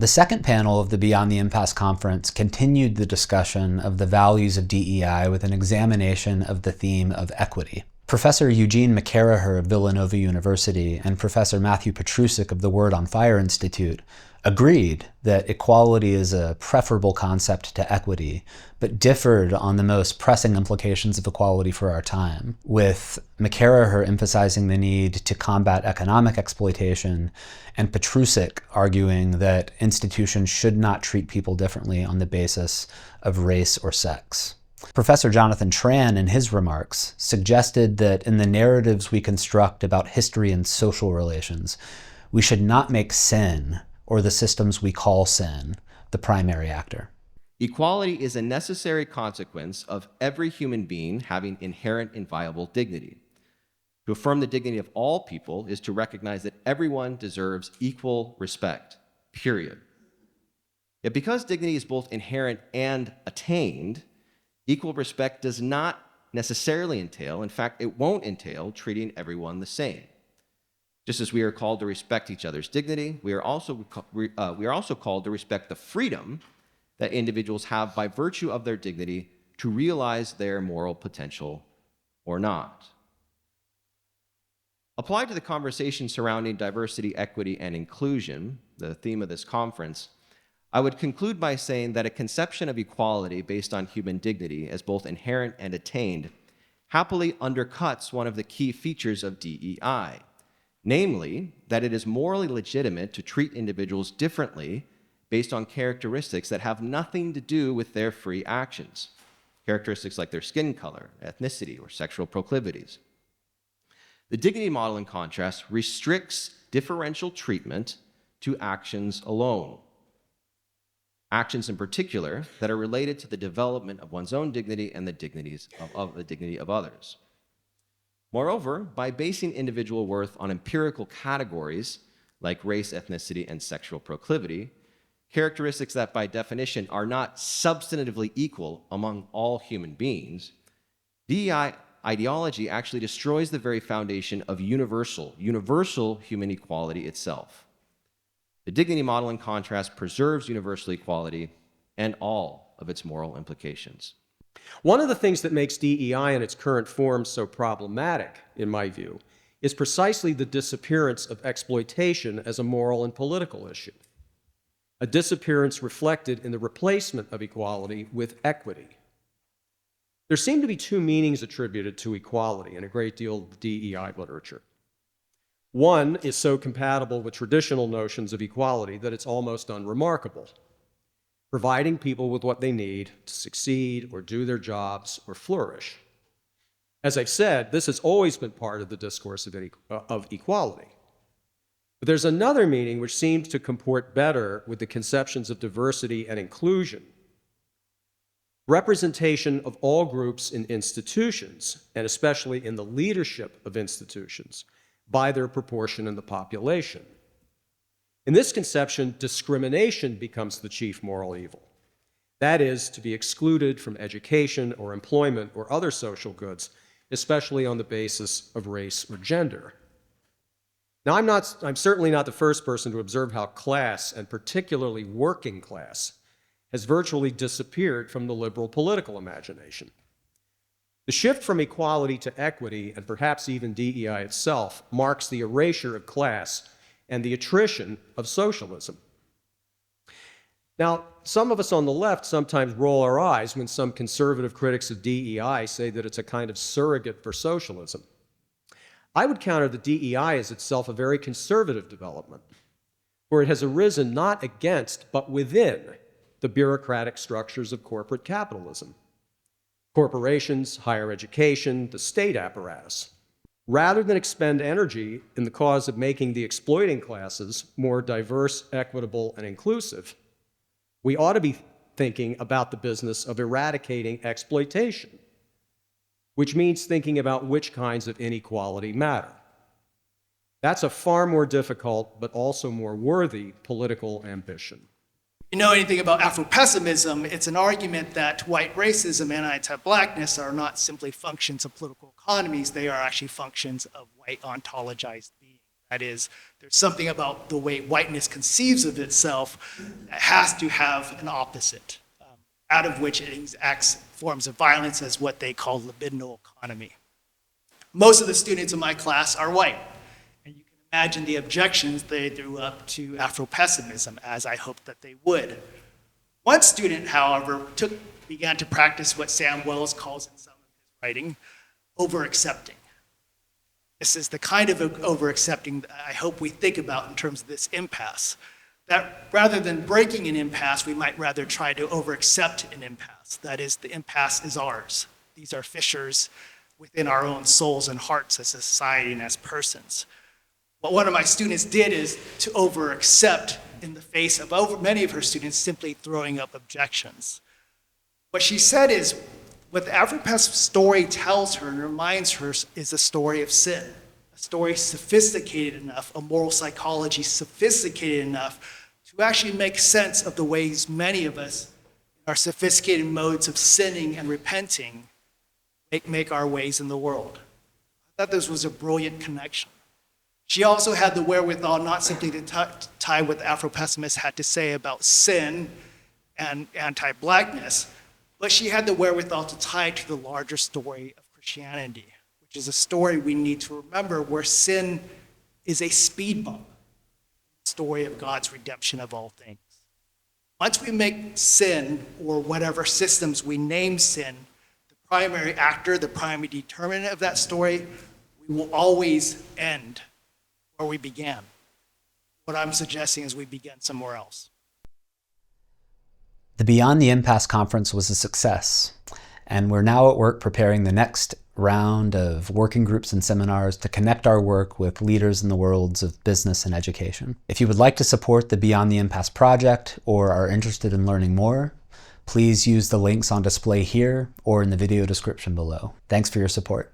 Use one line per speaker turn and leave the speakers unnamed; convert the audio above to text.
The second panel of the Beyond the Impasse conference continued the discussion of the values of DEI with an examination of the theme of equity. Professor Eugene McCarraher of Villanova University and Professor Matthew Petrusek of the Word on Fire Institute agreed that equality is a preferable concept to equity, but differed on the most pressing implications of equality for our time, with McCarraher emphasizing the need to combat economic exploitation and Petrusek arguing that institutions should not treat people differently on the basis of race or sex. Professor Jonathan Tran, in his remarks, suggested that in the narratives we construct about history and social relations, we should not make sin, or the systems we call sin, the primary actor.
Equality is a necessary consequence of every human being having inherent inviolable dignity. To affirm the dignity of all people is to recognize that everyone deserves equal respect, period. Yet because dignity is both inherent and attained, equal respect does not necessarily entail, in fact, it won't entail treating everyone the same. Just as we are called to respect each other's dignity, we are also called to respect the freedom that individuals have by virtue of their dignity to realize their moral potential or not. Applied to the conversation surrounding diversity, equity, and inclusion, the theme of this conference, I would conclude by saying that a conception of equality based on human dignity as both inherent and attained happily undercuts one of the key features of DEI, namely that it is morally legitimate to treat individuals differently based on characteristics that have nothing to do with their free actions, characteristics like their skin color, ethnicity, or sexual proclivities. The dignity model, in contrast, restricts differential treatment to actions alone. Actions in particular that are related to the development of one's own dignity and the dignity of others. Moreover, by basing individual worth on empirical categories like race, ethnicity, and sexual proclivity, characteristics that by definition are not substantively equal among all human beings, DEI ideology actually destroys the very foundation of universal human equality itself. The dignity model, in contrast, preserves universal equality and all of its moral implications.
One of the things that makes DEI in its current form so problematic, in my view, is precisely the disappearance of exploitation as a moral and political issue. A disappearance reflected in the replacement of equality with equity. There seem to be two meanings attributed to equality in a great deal of DEI literature. One is so compatible with traditional notions of equality that it's almost unremarkable, providing people with what they need to succeed or do their jobs or flourish. As I've said, this has always been part of the discourse of equality. But there's another meaning which seems to comport better with the conceptions of diversity and inclusion. Representation of all groups in institutions, and especially in the leadership of institutions, by their proportion in the population. In this conception, discrimination becomes the chief moral evil. That is, to be excluded from education or employment or other social goods, especially on the basis of race or gender. Now, I'm certainly not the first person to observe how class, and particularly working class, has virtually disappeared from the liberal political imagination. The shift from equality to equity, and perhaps even DEI itself, marks the erasure of class and the attrition of socialism. Now, some of us on the left sometimes roll our eyes when some conservative critics of DEI say that it's a kind of surrogate for socialism. I would counter that DEI is itself a very conservative development, for it has arisen not against, but within the bureaucratic structures of corporate capitalism. Corporations, higher education, the state apparatus. Rather than expend energy in the cause of making the exploiting classes more diverse, equitable, and inclusive, we ought to be thinking about the business of eradicating exploitation, which means thinking about which kinds of inequality matter. That's a far more difficult, but also more worthy political ambition.
You know anything about Afro-pessimism, it's an argument that white racism and anti-blackness are not simply functions of political economies, they are actually functions of white ontologized being. That is, there's something about the way whiteness conceives of itself that has to have an opposite, out of which it acts forms of violence as what they call libidinal economy. Most of the students in my class are white, and you can imagine the objections they threw up to Afro-pessimism, as I hoped that they would. One student, however, began to practice what Sam Wells calls in some of his writing, over-accepting. This is the kind of over-accepting that I hope we think about in terms of this impasse. That rather than breaking an impasse, we might rather try to over-accept an impasse. That is, the impasse is ours. These are fissures within our own souls and hearts as a society and as persons. What one of my students did is to over-accept in the face of many of her students simply throwing up objections. What she said is, what the Afro-Pess story tells her and reminds her is a story of sin, a story sophisticated enough, a moral psychology sophisticated enough to actually make sense of the ways many of us, in our sophisticated modes of sinning and repenting, make our ways in the world. I thought this was a brilliant connection. She also had the wherewithal not simply to tie what the Afro-pessimists had to say about sin and anti-blackness, but she had the wherewithal to tie it to the larger story of Christianity, which is a story we need to remember where sin is a speed bump, the story of God's redemption of all things. Once we make sin, or whatever systems we name sin, the primary actor, the primary determinant of that story, we will always end where we began. What I'm suggesting is we begin somewhere else.
The Beyond the Impasse conference was a success, and we're now at work preparing the next round of working groups and seminars to connect our work with leaders in the worlds of business and education. If you would like to support the Beyond the Impasse project or are interested in learning more, please use the links on display here or in the video description below. Thanks for your support.